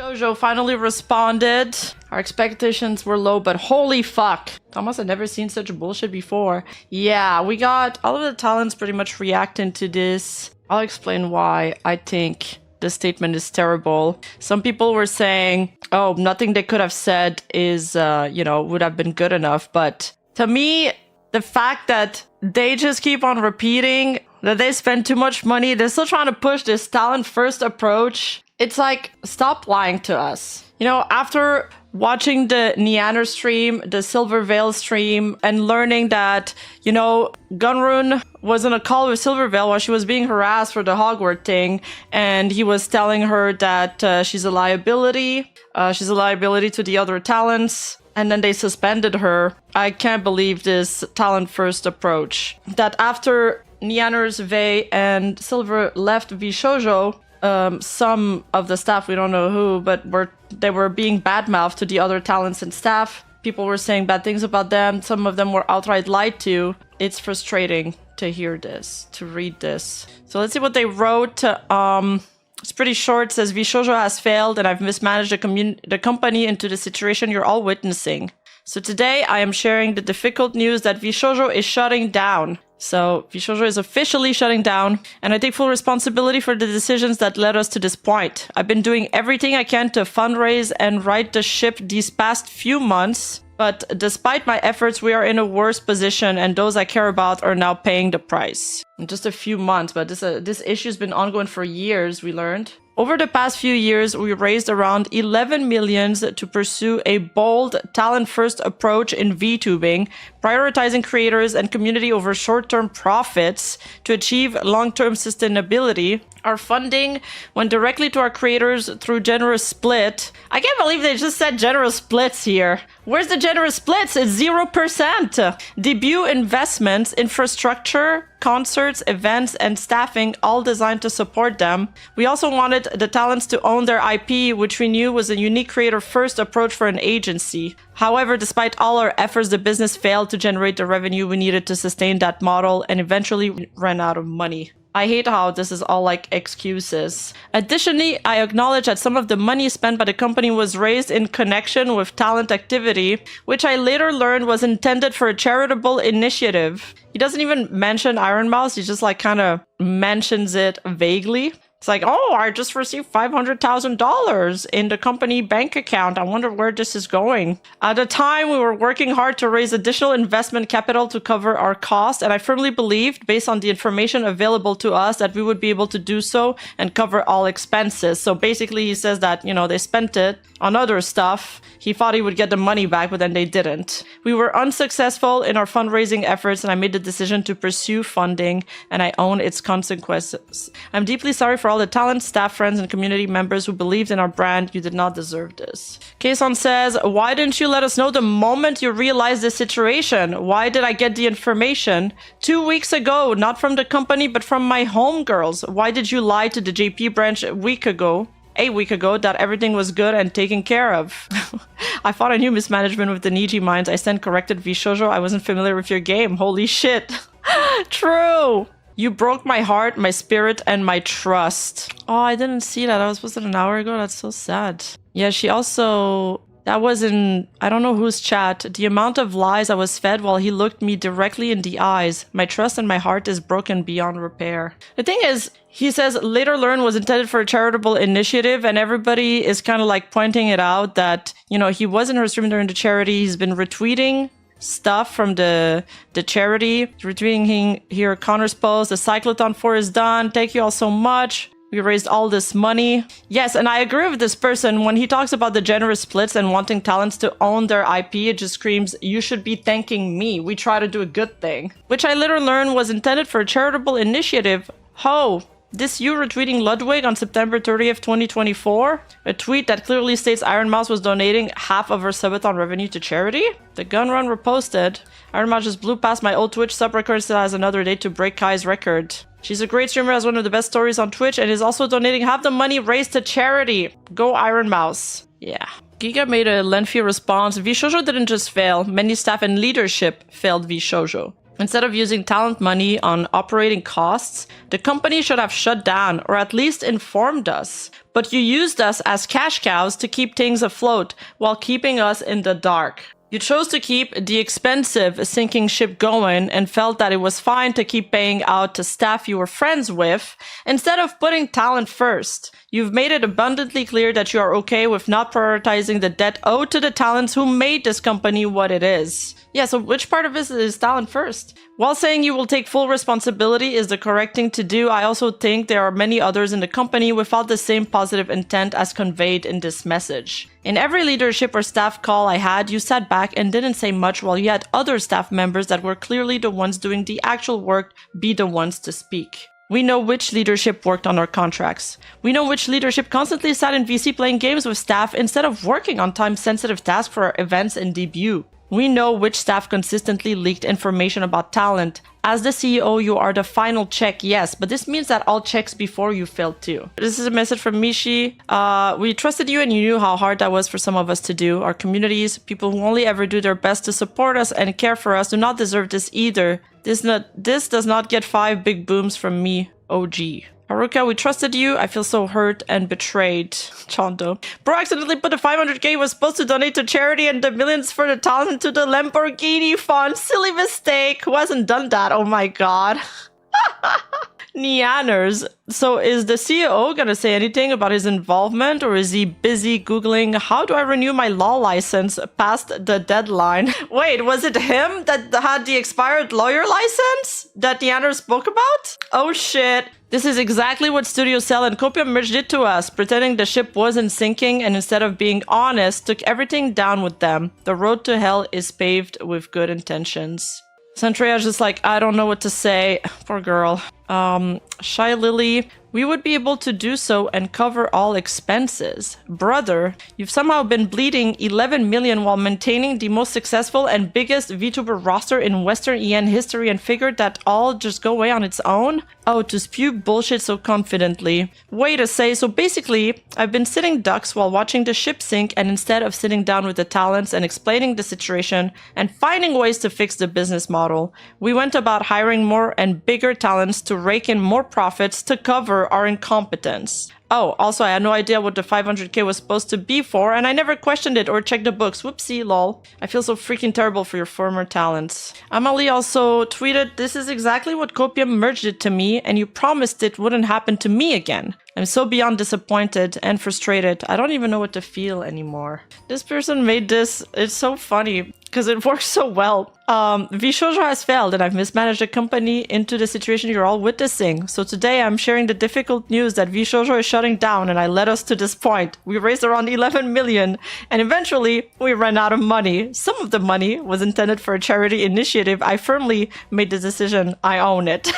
VShojo finally responded. Our expectations were low, but holy fuck. Thomas had never seen such bullshit before. Yeah, we got all of the talents pretty much reacting to this. I'll explain why I think this statement is terrible. Some people were saying, oh, nothing they could have said is, would have been good enough. But to me, the fact that they just keep on repeating that they spend too much money, they're still trying to push this talent-first approach. It's like, stop lying to us. You know, after watching the Neander stream, the Silver Veil stream, and learning that, Gunrun was on a call with Silver Veil while she was being harassed for the Hogwarts thing, and he was telling her that she's a liability. She's a liability to the other talents. And then they suspended her. I can't believe this talent-first approach. That after Neander's, Vey, and Silver left VShojo, some of the staff, we don't know who, but they were being badmouthed to the other talents and staff. People were saying bad things about them. Some of them were outright lied to. It's frustrating to hear this, to read this. So let's see what they wrote. It's pretty short. It says, VShojo has failed and I've mismanaged the company into the situation you're all witnessing. So today I am sharing the difficult news that VShojo is shutting down. So VShojo is officially shutting down, and I take full responsibility for the decisions that led us to this point. I've been doing everything I can to fundraise and right the ship these past few months, but despite my efforts, we are in a worse position, and those I care about are now paying the price. In just a few months, but this issue's been ongoing for years, we learned. Over the past few years, we raised around 11 million to pursue a bold, talent-first approach in VTubing, prioritizing creators and community over short-term profits to achieve long-term sustainability. Our funding went directly to our creators through generous split. I can't believe they just said generous splits here. Where's the generous splits? It's 0%. Debut investments, infrastructure, concerts, events, and staffing, all designed to support them. We also wanted the talents to own their IP, which we knew was a unique creator-first approach for an agency. However, despite all our efforts, the business failed to generate the revenue we needed to sustain that model and eventually ran out of money. I hate how this is all like excuses. Additionally, I acknowledge that some of the money spent by the company was raised in connection with talent activity, which I later learned was intended for a charitable initiative. He doesn't even mention Iron Mouse, he just like kind of mentions it vaguely. It's like, oh, I just received $500,000 in the company bank account. I wonder where this is going. At the time, we were working hard to raise additional investment capital to cover our costs, and I firmly believed, based on the information available to us, that we would be able to do so and cover all expenses. So basically, he says that, they spent it on other stuff. He thought he would get the money back, but then they didn't. We were unsuccessful in our fundraising efforts, and I made the decision to pursue funding, and I own its consequences. I'm deeply sorry for all the talent, staff, friends, and community members who believed in our brand. You did not deserve this. Kason says, why didn't you let us know the moment you realized the situation? Why did I get the information 2 weeks ago? Not from the company, but from my homegirls. Why did you lie to the JP branch a week ago that everything was good and taken care of? I thought I knew mismanagement with the Niji minds. I sent corrected VShojo. I wasn't familiar with your game. Holy shit. True. You broke my heart, my spirit, and my trust. Oh, I didn't see that. That was posted an hour ago. That's so sad. Yeah, she also... That was in... I don't know whose chat. The amount of lies I was fed while he looked me directly in the eyes. My trust and my heart is broken beyond repair. The thing is, he says later learn was intended for a charitable initiative, and everybody is kind of like pointing it out that, he was in her stream during the charity. He's been retweeting stuff from the charity. Retweeting here Connor's post. The cyclothon 4 is done. Thank you all so much. We raised all this money. Yes, and I agree with this person. When he talks about the generous splits and wanting talents to own their IP, it just screams, you should be thanking me. We try to do a good thing. Which I later learned was intended for a charitable initiative. Ho! This you retweeting Ludwig on September 30th, 2024? A tweet that clearly states Iron Mouse was donating half of her subathon revenue to charity? The gun run reposted. Iron Mouse just blew past my old Twitch sub record, still has another day to break Kai's record. She's a great streamer, has one of the best stories on Twitch, and is also donating half the money raised to charity. Go Iron Mouse. Yeah. Giga made a lengthy response. VShojo didn't just fail. Many staff and leadership failed VShojo. Instead of using talent money on operating costs, the company should have shut down or at least informed us. But you used us as cash cows to keep things afloat while keeping us in the dark. You chose to keep the expensive sinking ship going and felt that it was fine to keep paying out to staff you were friends with instead of putting talent first. You've made it abundantly clear that you are okay with not prioritizing the debt owed to the talents who made this company what it is. Yeah, so which part of this is talent first? While saying you will take full responsibility is the correct thing to do, I also think there are many others in the company without the same positive intent as conveyed in this message. In every leadership or staff call I had, you sat back and didn't say much while you had other staff members that were clearly the ones doing the actual work be the ones to speak. We know which leadership worked on our contracts. We know which leadership constantly sat in VC playing games with staff instead of working on time-sensitive tasks for our events and debut. We know which staff consistently leaked information about talent. As the CEO, you are the final check, yes, but this means that all checks before you failed too. This is a message from Mishi. We trusted you and you knew how hard that was for some of us to do. Our communities, people who only ever do their best to support us and care for us, do not deserve this either. This does not get 5 big booms from me, OG. Haruka, we trusted you. I feel so hurt and betrayed. Chondo. Bro accidentally put the 500k he was supposed to donate to charity and the millions for the talent to the Lamborghini fund. Silly mistake. Who hasn't done that? Oh my god. Neanners. So is the CEO gonna say anything about his involvement, or is he busy Googling how do I renew my law license past the deadline? Wait, was it him that had the expired lawyer license that Neanners spoke about? Oh shit. This is exactly what Studio Cell and Copium Merge did to us, pretending the ship wasn't sinking and instead of being honest, took everything down with them. The road to hell is paved with good intentions. Centrea's just like, I don't know what to say. Poor girl. Shy Lily, we would be able to do so and cover all expenses. Brother, you've somehow been bleeding 11 million while maintaining the most successful and biggest VTuber roster in Western EN history and figured that all just go away on its own? Oh, to spew bullshit so confidently. Way to say, so basically, I've been sitting ducks while watching the ship sink and instead of sitting down with the talents and explaining the situation and finding ways to fix the business model, we went about hiring more and bigger talents to rake in more profits to cover our incompetence. Oh, also I had no idea what the 500k was supposed to be for, and I never questioned it or checked the books. Whoopsie, lol. I feel so freaking terrible for your former talents. Amalie also tweeted, this is exactly what Copium merged it to me, and you promised it wouldn't happen to me again. I'm so beyond disappointed and frustrated. I don't even know what to feel anymore. This person made this. It's so funny because it works so well. VShojo has failed and I've mismanaged the company into the situation you're all witnessing. So today I'm sharing the difficult news that VShojo is shutting down and I led us to this point. We raised around 11 million and eventually we ran out of money. Some of the money was intended for a charity initiative. I firmly made the decision. I own it.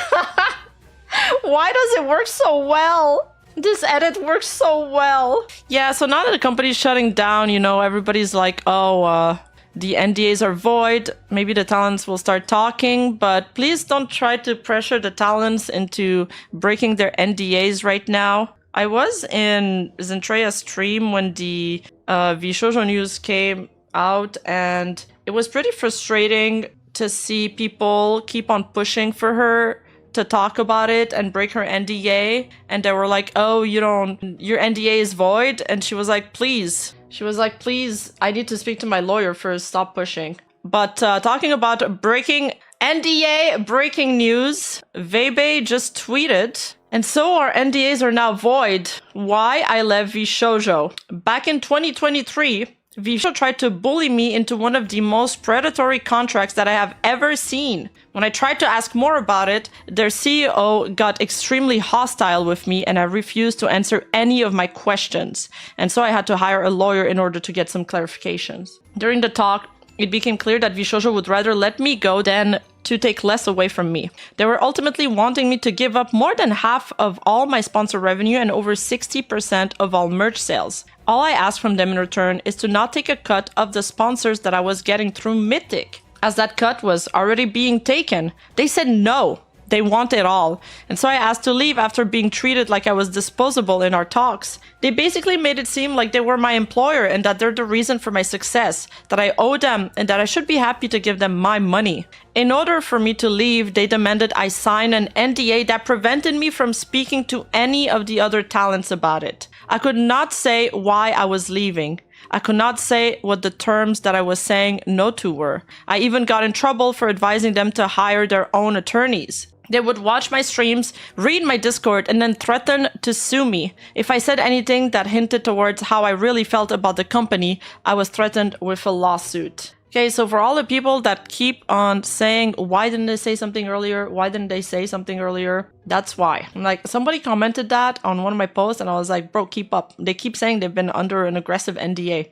Why does it work so well? This edit works so well. Yeah, so now that the company's shutting down, you know, everybody's like, oh, the NDAs are void. Maybe the talents will start talking, but please don't try to pressure the talents into breaking their NDAs right now. I was in Zentrea's stream when the VShojo news came out, and it was pretty frustrating to see people keep on pushing for her to talk about it and break her NDA. And they were like, oh, your NDA is void. And she was like, please. She was like, please, I need to speak to my lawyer first. Stop pushing. But talking about breaking NDA, breaking news, Vebe just tweeted, and so our NDAs are now void. Why I left VShojo. Back in 2023, VShojo tried to bully me into one of the most predatory contracts that I have ever seen. When I tried to ask more about it, their CEO got extremely hostile with me and I refused to answer any of my questions. And so I had to hire a lawyer in order to get some clarifications. During the talk, it became clear that VShojo would rather let me go than to take less away from me. They were ultimately wanting me to give up more than half of all my sponsor revenue and over 60% of all merch sales. All I asked from them in return is to not take a cut of the sponsors that I was getting through Mythic, as that cut was already being taken. They said no. They want it all. And so I asked to leave after being treated like I was disposable in our talks. They basically made it seem like they were my employer and that they're the reason for my success, that I owe them and that I should be happy to give them my money. In order for me to leave, they demanded I sign an NDA that prevented me from speaking to any of the other talents about it. I could not say why I was leaving. I could not say what the terms that I was saying no to were. I even got in trouble for advising them to hire their own attorneys. They would watch my streams, read my Discord, and then threaten to sue me. If I said anything that hinted towards how I really felt about the company, I was threatened with a lawsuit. Okay, so for all the people that keep on saying, why didn't they say something earlier? Why didn't they say something earlier? That's why. Like, somebody commented that on one of my posts, and I was like, bro, keep up. They keep saying they've been under an aggressive NDA.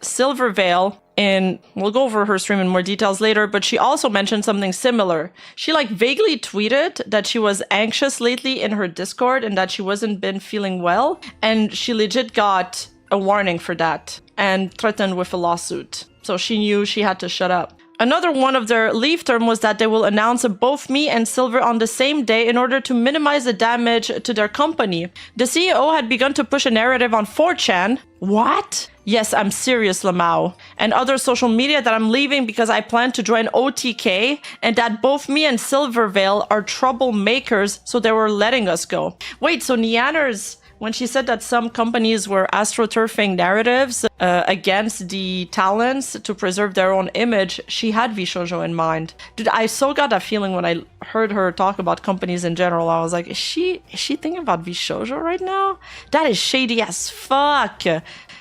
Silvervale, and we'll go over her stream in more details later, but she also mentioned something similar. She like vaguely tweeted that she was anxious lately in her Discord and that she wasn't been feeling well, and she legit got a warning for that and threatened with a lawsuit. So she knew she had to shut up. Another one of their leave term was that they will announce both me and Silver on the same day in order to minimize the damage to their company. The CEO had begun to push a narrative on 4chan. What? Yes, I'm serious, Lamau. And other social media that I'm leaving because I plan to join OTK and that both me and Silvervale are troublemakers, so they were letting us go. Wait, so Neanners, when she said that some companies were astroturfing narratives against the talents to preserve their own image, she had VShojo in mind. Dude, I so got that feeling when I heard her talk about companies in general. I was like, is she thinking about VShojo right now? That is shady as fuck.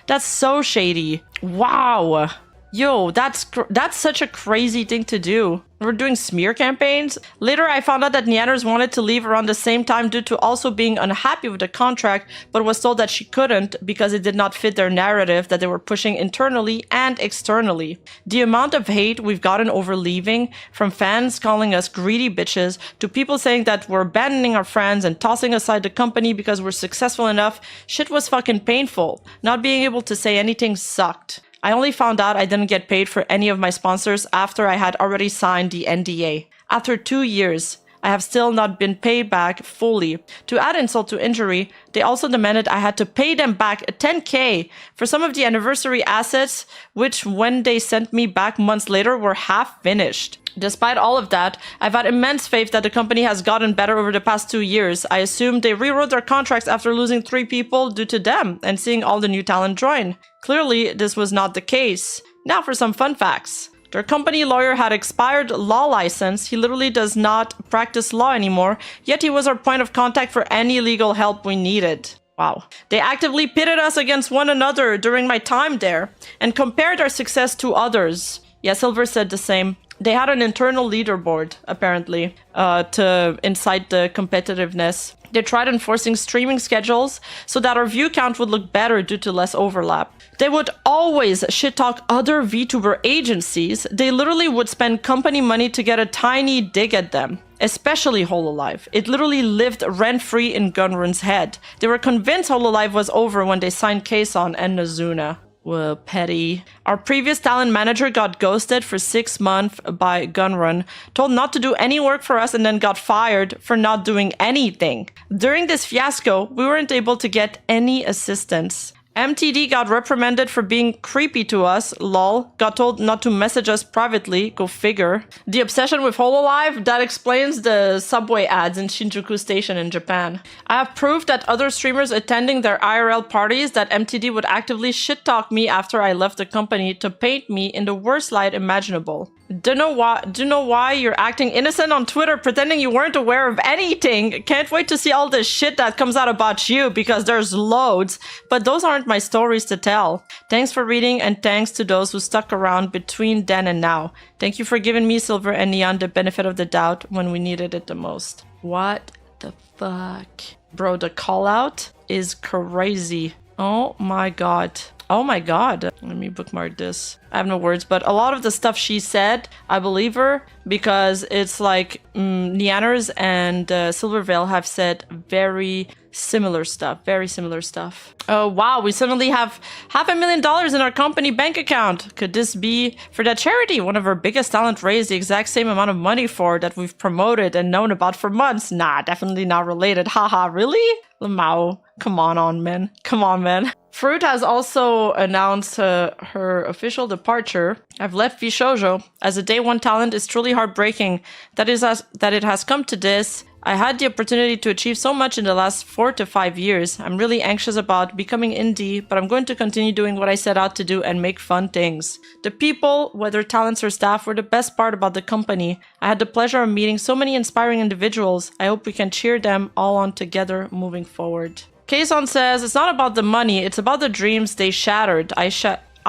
That's so shady. Wow. Yo, that's such a crazy thing to do. We're doing smear campaigns. Later, I found out that Neanners wanted to leave around the same time due to also being unhappy with the contract, but was told that she couldn't because it did not fit their narrative that they were pushing internally and externally. The amount of hate we've gotten over leaving, from fans calling us greedy bitches to people saying that we're abandoning our friends and tossing aside the company because we're successful enough, shit was fucking painful. Not being able to say anything sucked. I only found out I didn't get paid for any of my sponsors after I had already signed the NDA. After 2 years, I have still not been paid back fully. To add insult to injury, they also demanded I had to pay them back 10K for some of the anniversary assets, which when they sent me back months later were half finished. Despite all of that, I've had immense faith that the company has gotten better over the past 2 years. I assume they rewrote their contracts after losing 3 people due to them and seeing all the new talent join. Clearly, this was not the case. Now for some fun facts. Their company lawyer had expired law license. He literally does not practice law anymore, yet he was our point of contact for any legal help we needed. Wow. They actively pitted us against one another during my time there and compared our success to others. Yeah, Silver said the same. They had an internal leaderboard, apparently, to incite the competitiveness. They tried enforcing streaming schedules so that our view count would look better due to less overlap. They would always shit-talk other VTuber agencies. They literally would spend company money to get a tiny dig at them. Especially Hololive. It literally lived rent-free in Gunrun's head. They were convinced Hololive was over when they signed Kason and Nazuna. Whoa, petty. Our previous talent manager got ghosted for 6 months by Gunrun, told not to do any work for us, and then got fired for not doing anything. During this fiasco, we weren't able to get any assistance. MTD got reprimanded for being creepy to us, lol. Got told not to message us privately, go figure. The obsession with Hololive, that explains the subway ads in Shinjuku Station in Japan. I have proof that other streamers attending their IRL parties that MTD would actively shit-talk me after I left the company to paint me in the worst light imaginable. Don't know why you're acting innocent on Twitter pretending you weren't aware of anything. Can't wait to see all this shit that comes out about you because there's loads. But those aren't my stories to tell. Thanks for reading and thanks to those who stuck around between then and now. Thank you for giving me, Silver, and Neon the benefit of the doubt when we needed it the most. What the fuck? Bro, the call out is crazy. Oh my god. Oh my god. Let me bookmark this. I have no words, but a lot of the stuff she said, I believe her, because it's like Neanners and Silvervale have said very similar stuff. Very similar stuff. Oh wow, we suddenly have $500,000 in our company bank account. Could this be for that charity one of our biggest talent raised the exact same amount of money for that we've promoted and known about for months? Nah, definitely not related. Haha, really? Lamau, come on, man. Come on, man. Fruit has also announced her official departure. I've left VShojo. As a day one talent, it's truly heartbreaking that it has come to this. I had the opportunity to achieve so much in the last 4 to 5 years. I'm really anxious about becoming indie, but I'm going to continue doing what I set out to do and make fun things. The people, whether talents or staff, were the best part about the company. I had the pleasure of meeting so many inspiring individuals. I hope we can cheer them all on together moving forward. Kason says, it's not about the money, it's about the dreams they shattered.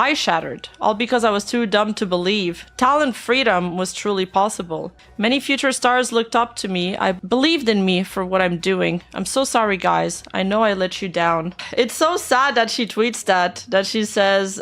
I shattered, all because I was too dumb to believe. Talent freedom was truly possible. Many future stars looked up to me. I believed in me for what I'm doing. I'm so sorry, guys. I know I let you down. It's so sad that she tweets that she says,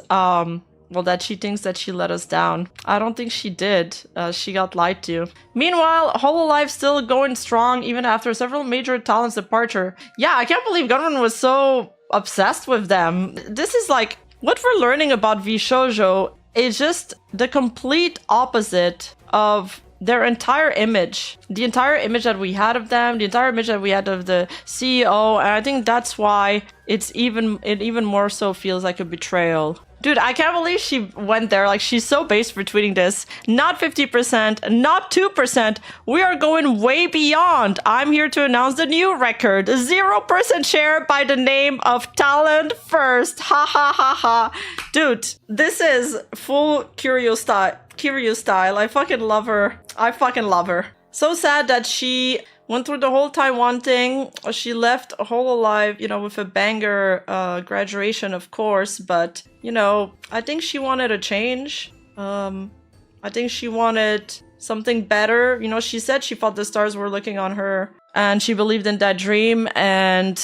well, that she thinks that she let us down. I don't think she did. She got lied to. Meanwhile, Hololive still going strong even after several major talents' departure. Yeah, I can't believe government was so obsessed with them. This is like, what we're learning about VShojo is just the complete opposite of their entire image. The entire image that we had of them, the entire image that we had of the CEO, and I think that's why it even more so feels like a betrayal. Dude, I can't believe she went there. Like, she's so based for tweeting this. Not 50%, not 2%. We are going way beyond. I'm here to announce the new record. 0% share by the name of Talent First. Ha ha ha ha. Dude, this is full Curio style. I fucking love her. I fucking love her. So sad that she went through the whole Taiwan thing. She left Hololive, you know, with a banger graduation, of course. But, you know, I think she wanted a change. I think she wanted something better. You know, she said she thought the stars were looking on her. And she believed in that dream. And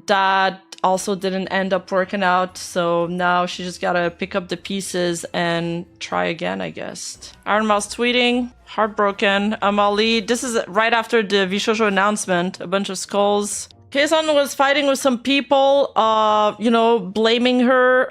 that also didn't end up working out. So now she just gotta pick up the pieces and try again, I guess. Iron Mouse tweeting. Heartbroken. Ali, this is right after the VShojo announcement. A bunch of skulls. Kason was fighting with some people, you know, blaming her.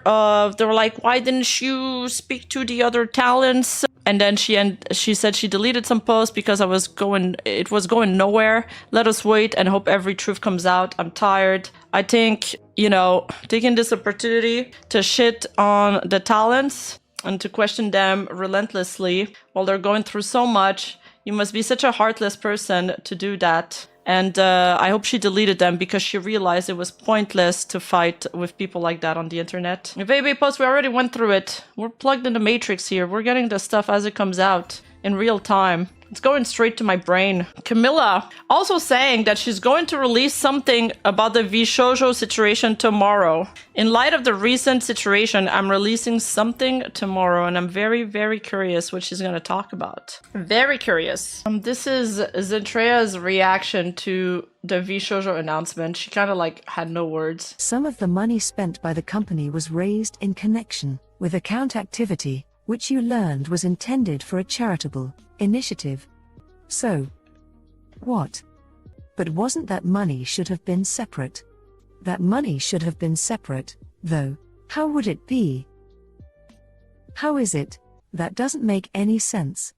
They were like, why didn't you speak to the other talents? And then she said she deleted some posts because it was going nowhere. Let us wait and hope every truth comes out. I'm tired. I think, you know, taking this opportunity to shit on the talents and to question them relentlessly while they're going through so much. You must be such a heartless person to do that. And I hope she deleted them because she realized it was pointless to fight with people like that on the internet. VB post, we already went through it. We're plugged in the matrix here. We're getting the stuff as it comes out in real time. It's going straight to my brain. Camilla also saying that she's going to release something about the VShojo situation tomorrow. In light of the recent situation, I'm releasing something tomorrow, and I'm very, very curious what she's going to talk about. Very curious. This is Zentrea's reaction to the VShojo announcement. She kind of like had no words. Some of the money spent by the company was raised in connection with account activity, which you learned was intended for a charitable initiative. So, what? But wasn't that money should have been separate? That money should have been separate, though. How would it be? How is it? That doesn't make any sense.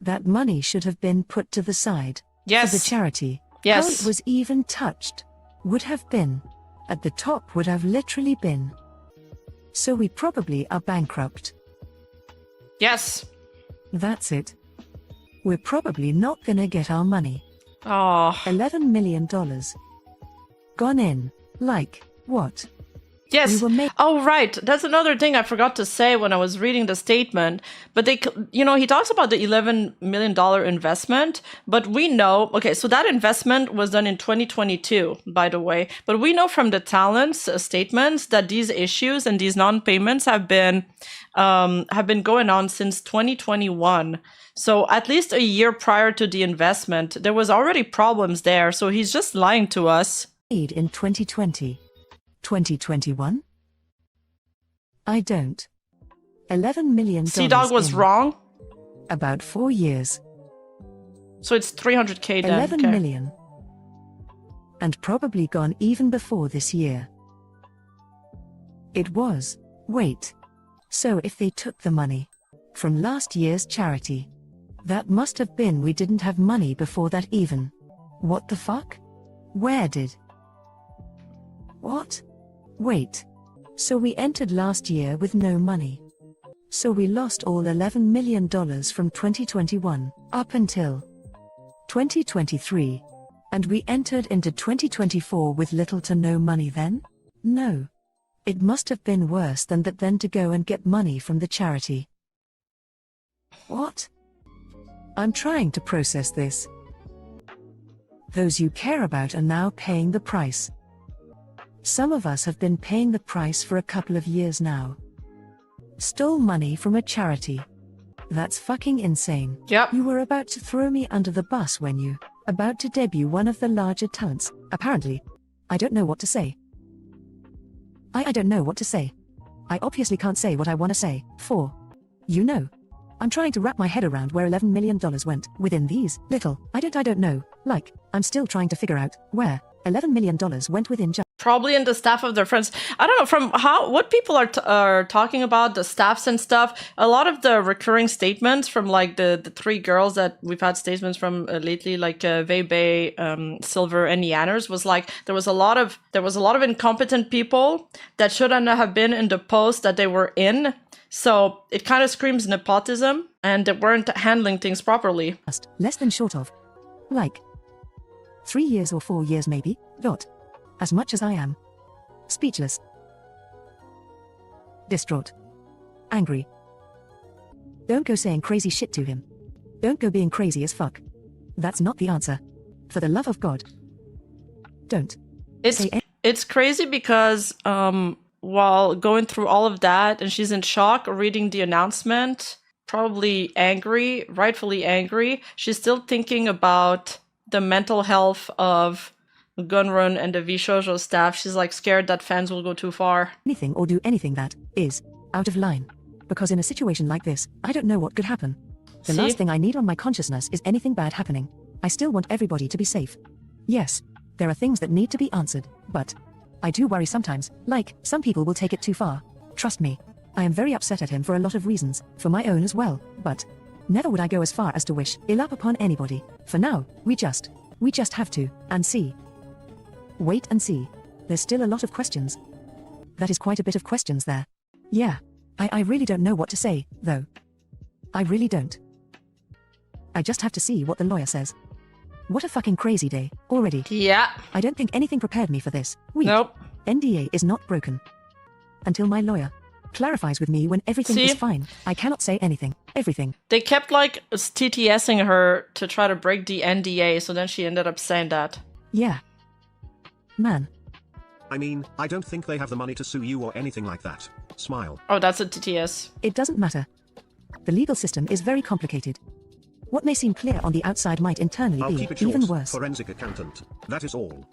That money should have been put to the side. Yes. For the charity. Yes. How it was even touched. Would have been. At the top would have literally been. So we probably are bankrupt. Yes. That's it. We're probably not gonna get our money. Oh. $11 million. Gone in. Like, what? Yes. We Oh, right. That's another thing I forgot to say when I was reading the statement. But they, you know, he talks about the $11 million investment, but we know, okay, so that investment was done in 2022, by the way. But we know from the talents statements that these issues and these non-payments have been going on since 2021. So at least a year prior to the investment, there was already problems there. So he's just lying to us. Made in 2020. 2021? I don't. $11 million. Sea-Dog was in wrong? about 4 years. So it's 300k then. 11 okay. million. And probably gone even before this year. It was. Wait. So if they took the money from last year's charity, that must have been we didn't have money before that even. What the fuck? Where did? What? Wait. So we entered last year with no money. So we lost all $11 million from 2021 up until 2023. And we entered into 2024 with little to no money then? No. It must have been worse than that then to go and get money from the charity. What? I'm trying to process this. Those you care about are now paying the price. Some of us have been paying the price for a couple of years now. Stole money from a charity. That's fucking insane. Yep. You were about to throw me under the bus when you about to debut one of the larger talents. Apparently. I don't know what to say. I don't know what to say. I obviously can't say what I want to say, for you know. I'm trying to wrap my head around where $11 million went within these little. I don't know. Like, I'm still trying to figure out where $11 million went within just. Probably in the staff of their friends. I don't know, from what people are talking about, the staffs and stuff, a lot of the recurring statements from like the three girls that we've had statements from lately, like Vebe, Silver, and Yanners, was like there was a lot of incompetent people that shouldn't have been in the post that they were in. So it kind of screams nepotism, and they weren't handling things properly. Just less than short of. Like 3 years or 4 years maybe, dot. As much as I am. Speechless. Distraught. Angry. Don't go saying crazy shit to him. Don't go being crazy as fuck. That's not the answer. For the love of God. Don't. It's crazy because while going through all of that, and she's in shock reading the announcement, probably angry, rightfully angry, she's still thinking about the mental health of Gunrun and the VShojo staff. She's like scared that fans will go too far. Anything or do anything that is out of line. Because in a situation like this, I don't know what could happen. The last thing I need on my consciousness is anything bad happening. I still want everybody to be safe. Yes, there are things that need to be answered, but I do worry sometimes, like, some people will take it too far. Trust me. I am very upset at him for a lot of reasons, for my own as well, but never would I go as far as to wish ill up upon anybody. For now, we just have to, and see. Wait and see. There's still a lot of questions. That is quite a bit of questions there. Yeah. I really don't know what to say, though. I really don't. I just have to see what the lawyer says. What a fucking crazy day, already. Yeah. I don't think anything prepared me for this week. Nope. NDA is not broken. Until my lawyer clarifies with me when everything is fine. I cannot say anything. Everything. They kept like TTSing her to try to break the NDA, so then she ended up saying that. Yeah. Man. I mean, I don't think they have the money to sue you or anything like that. Smile. Oh, that's a TTS. It doesn't matter. The legal system is very complicated. What may seem clear on the outside might internally I'll be keep it short, even worse. forensic accountant. That is all.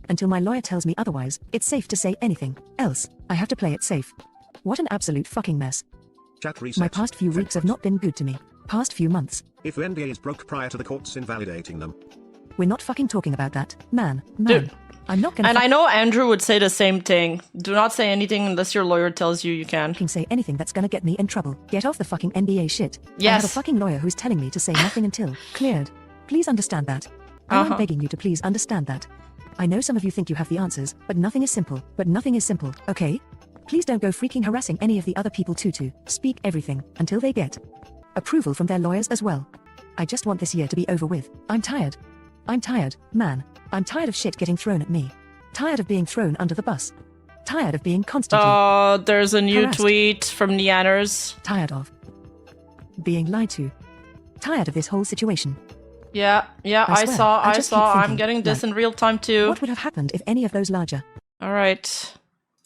Until my lawyer tells me otherwise, it's safe to say anything. Else, I have to play it safe. What an absolute fucking mess. Chat reset. My past few weeks have not been good to me. Past few months. If the NDAs broke prior to the courts invalidating them. We're not fucking talking about that. Man. Dude. I'm not gonna And I know Andrew would say the same thing. Do not say anything unless your lawyer tells you you can. Say anything that's gonna get me in trouble. Get off the fucking NBA shit. Yes. I have a fucking lawyer who's telling me to say nothing until cleared. Please understand that. I'm begging you to please understand that. I know some of you think you have the answers, but nothing is simple. Okay? Please don't go freaking harassing any of the other people to speak everything until they get approval from their lawyers as well. I just want this year to be over with. I'm tired, man. I'm tired of shit getting thrown at me. Tired of being thrown under the bus. Tired of being constantly there's a new harassed. tweet from Nianners. Tired of being lied to. Tired of this whole situation. Yeah, I swear, saw. I just keep I'm thinking, getting this like, in real time too. What would have happened if any of those larger? All right.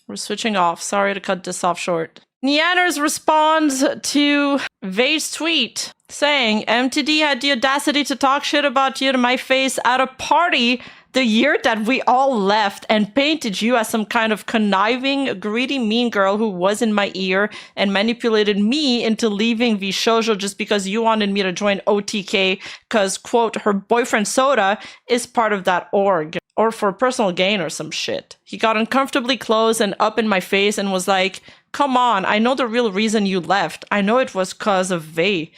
We're switching off. Sorry to cut this off short. Nianners responds to Vei's tweet saying, MTD had the audacity to talk shit about you to my face at a party The year that we all left and painted you as some kind of conniving, greedy, mean girl who was in my ear and manipulated me into leaving VShojo just because you wanted me to join OTK because, quote, her boyfriend Soda is part of that org. Or for personal gain or some shit. He got uncomfortably close and up in my face and was like, come on, I know the real reason you left. I know it was cause of Vey.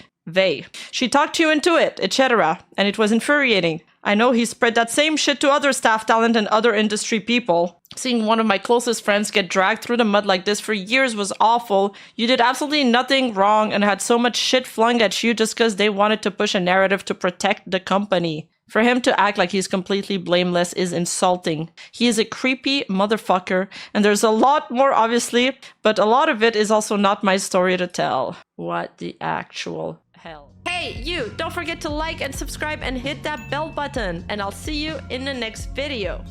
She talked you into it, etc. And it was infuriating. I know he spread that same shit to other staff talent and other industry people. Seeing one of my closest friends get dragged through the mud like this for years was awful. You did absolutely nothing wrong and had so much shit flung at you just because they wanted to push a narrative to protect the company. For him to act like he's completely blameless is insulting. He is a creepy motherfucker, and there's a lot more, obviously, but a lot of it is also not my story to tell. What the actual hell? Hey, you! Don't forget to like and subscribe and hit that bell button, and I'll see you in the next video.